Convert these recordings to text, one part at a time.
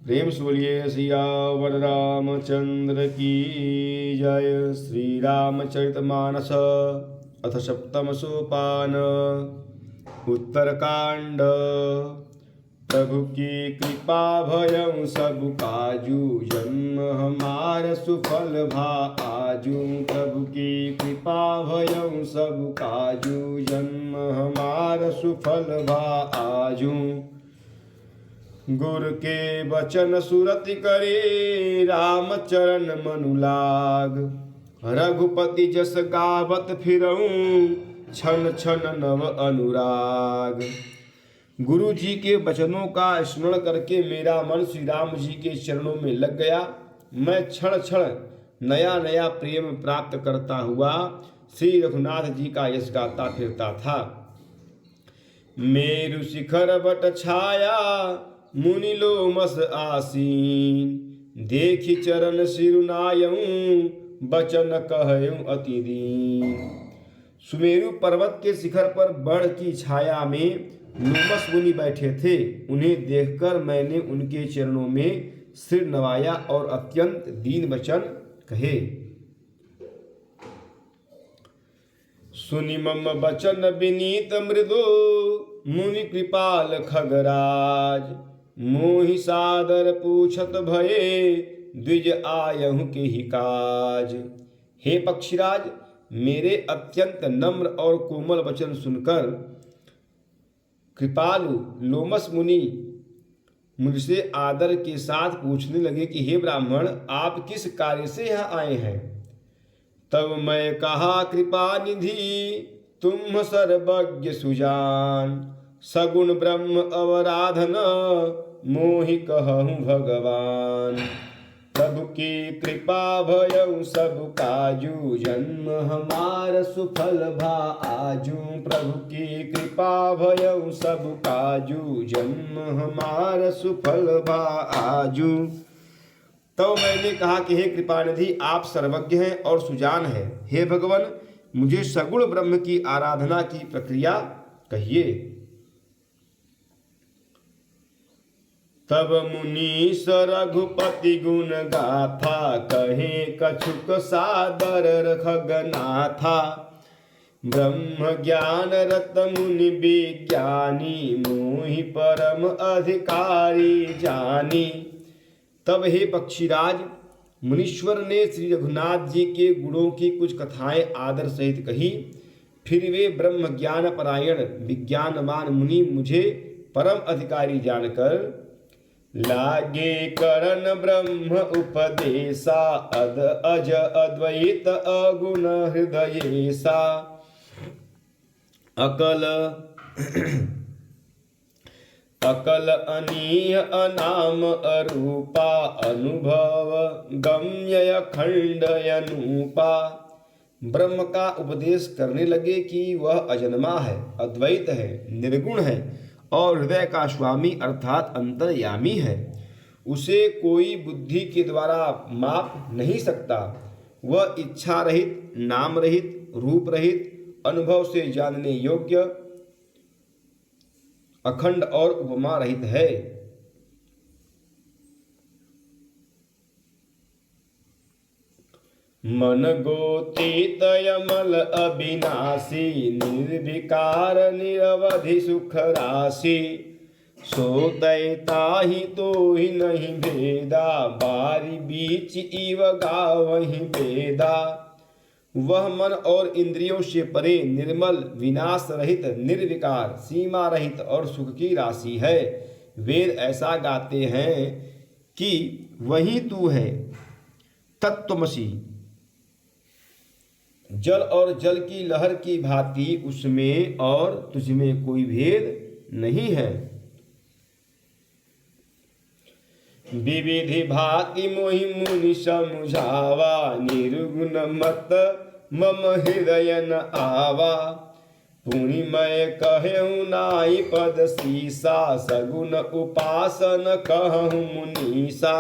प्रेम से बोलिए सियावर रामचंद्र की जय। श्री रामचरितमानस अथ सप्तम सोपान। उत्तरकांड। प्रभु की कृपा भयं सब काजू, जन्म हमार सुफल भा आजू। प्रभु की कृपा भयं सब काजू, जन्म हमार सुफल भा आजू। गुर के बचन सुरति करे, राम चरण मनु लाग। रघुपति जस गावत फिरऊं, छन छन नव अनुराग। गुरु जी के वचनों का स्मरण करके मेरा मन श्री राम जी के चरणों में लग गया। मैं क्षण क्षण नया नया प्रेम प्राप्त करता हुआ श्री रघुनाथ जी का यश गाता फिरता था। मेरु शिखर बट छाया, मुनि लोमस आसीन। देखि चरण सिरुनायऊं, बचन कहऊं अति दीन। सुमेरु पर्वत के शिखर पर बड़ की छाया में लोमस मुनि बैठे थे। उन्हें देखकर मैंने उनके चरणों में सिर नवाया और अत्यंत दीन वचन कहे। सुनि मम बचन विनीत मृदु, मुनि कृपाल खगराज। मोहि सादर पूछत भये, द्विज आयहु के ही काज। हे पक्षीराज, मेरे अत्यंत नम्र और कोमल वचन सुनकर कृपालु लोमस मुनि मुझसे आदर के साथ पूछने लगे कि हे ब्राह्मण, आप किस कार्य से यहाँ आए हैं। तब मैं कहा, कृपा निधि तुम सर्वज्ञ सुजान। सगुण ब्रह्म अवराधन, मोहि कहूँ भगवान। प्रभु की कृपा भयउ सब काजू, जन्म हमार सुफल भा आजू। प्रभु की कृपा भयउ सब काजू, जन्म हमार सुफल भा आजू। तो मैंने कहा कि हे कृपानिधि, आप सर्वज्ञ हैं और सुजान हैं। हे भगवान, मुझे सगुण ब्रह्म की आराधना की प्रक्रिया कहिए। तब मुनीश रघुपति गुण गाथा, कहे कछुक सादर खगनाथा। ब्रह्म ज्ञान रत मुनि विज्ञानी, मोहि परम अधिकारी जानी। तब हे पक्षीराज, मुनीश्वर ने श्री रघुनाथ जी के गुणों की कुछ कथाएं आदर सहित कही। फिर वे ब्रह्म ज्ञान परायण विज्ञानवान मुनि मुझे परम अधिकारी जानकर लागे करण ब्रह्म उपदेशा। अद अज अद्वैत अगुण हृदयेशा। अकल अनीय अनाम अरूपा, अनुभव गम्य अखंड अनूपा। ब्रह्म का उपदेश करने लगे कि वह अजन्मा है, अद्वैत है, निर्गुण है और हृदय का स्वामी अर्थात अंतर्यामी है। उसे कोई बुद्धि के द्वारा माप नहीं सकता। वह इच्छा रहित, नाम रहित, रूप रहित, अनुभव से जानने योग्य, अखंड और उपमा रहित है। मन गोतीत यमल अविनाशी, निर्विकार निरवधि सुख राशि। सो दैताहि तो ही नहीं भेदा, बारी बीच इव गावहि वेदा। वह मन और इंद्रियों से परे, निर्मल, विनाश रहित, निर्विकार, सीमा रहित और सुख की राशि है। वेद ऐसा गाते हैं कि वही तू है, तत्त्वमसि। जल और जल की लहर की भांति उसमें और तुझमें कोई भेद नहीं है। विविधि भांति मोहि मुनि समझावा, निर्गुण मत मम हृदय न आवा। पुनि मैं कहूँ नाई पद सीसा, सगुण उपासन कहूँ मुनीसा।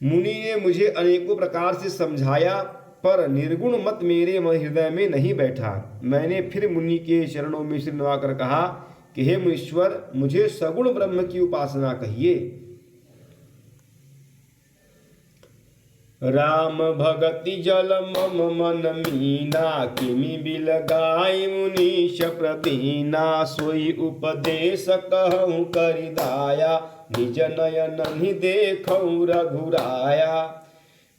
मुनि ने मुझे अनेकों प्रकार से समझाया, पर निर्गुण मत मेरे हृदय में नहीं बैठा। मैंने फिर मुनि के चरणों में सिर नवाकर कहा कि हे मुनीश्वर, मुझे सगुण ब्रह्म की उपासना कहिए। राम भगति जल मम मन मीना, किमि बिलगाई मुनीश प्रवीणा। सोई उपदेश कहूँ करि दाया, निज नयन ही देखऊँ रघुराया।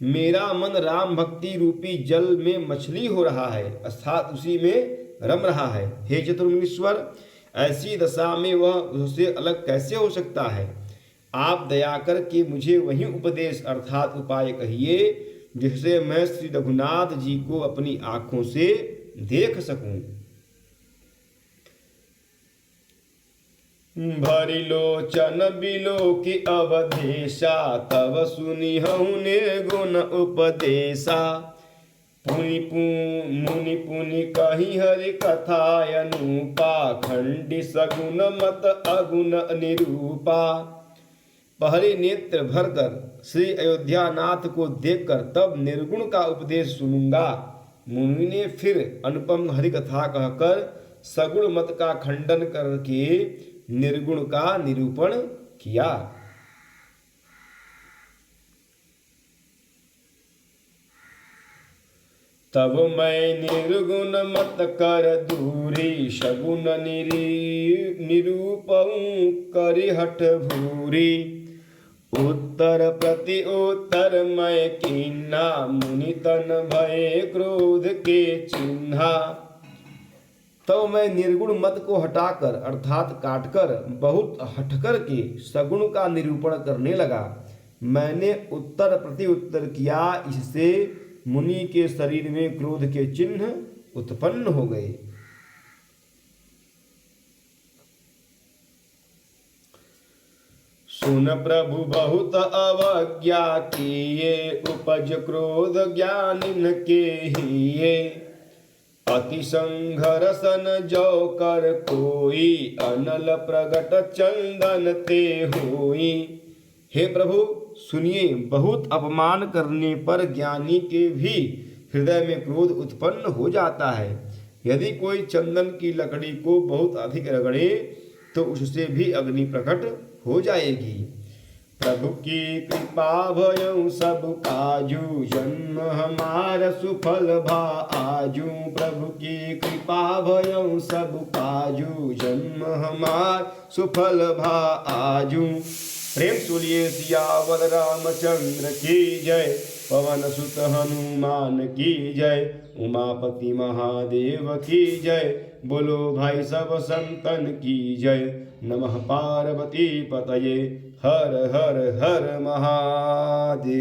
मेरा मन राम भक्ति रूपी जल में मछली हो रहा है, अर्थात उसी में रम रहा है। हे चतुर्मुनीश्वर, ऐसी दशा में वह उससे अलग कैसे हो सकता है? आप दया करके मुझे वही उपदेश अर्थात उपाय कहिए, जिससे मैं श्री रघुनाथ जी को अपनी आंखों से देख सकूं। भरी लोचन बिलो की अवधेशा, तब सुनी हूँ निर्गुण उपदेशा। मुनि पुनि कही हरि कथा अनुपा, खंडी सगुन मत अगुण निरूपा। पहले नेत्र भरकर श्री अयोध्यानाथ को देखकर तब निर्गुण का उपदेश सुनूंगा। मुनि ने फिर अनुपम हरि कथा कहकर सगुण मत का खंडन करके निर्गुण का निरूपण किया। तब मैं निर्गुण मत कर दूरी, सगुण निरूपऊं करि हठ भूरी। उत्तर प्रति उत्तर मैं कीन्हा, मुनि तन भय क्रोध के चिन्हा। तो मैं निर्गुण मत को हटाकर अर्थात काटकर बहुत हटकर के सगुण का निरूपण करने लगा। मैंने उत्तर प्रति उत्तर किया, इससे मुनि के शरीर में क्रोध के चिन्ह उत्पन्न हो गए। सुन प्रभु बहुत अवज्ञा किए, उपज क्रोध ज्ञानिन के हिये। अति संघर्षन जो कर कोई, अनल प्रगट चंदन ते होई। हे प्रभु सुनिए, बहुत अपमान करने पर ज्ञानी के भी हृदय में क्रोध उत्पन्न हो जाता है। यदि कोई चंदन की लकड़ी को बहुत अधिक रगड़े तो उससे भी अग्नि प्रकट हो जाएगी। प्रभु की कृपा भयउ सब काजू, जन्म हमार सुफल भा आजू। प्रभु की कृपा भयउ सब काजू, जन्म हमार सुफल भा आजू। प्रेम सुनिए सियावर रामचंद्र की जय, पवन सुत हनुमान की जय, उमापति महादेव की जय। बोलो भाई सब संतन की जय। नमः पार्वती पतये, हर हर हर महादेव।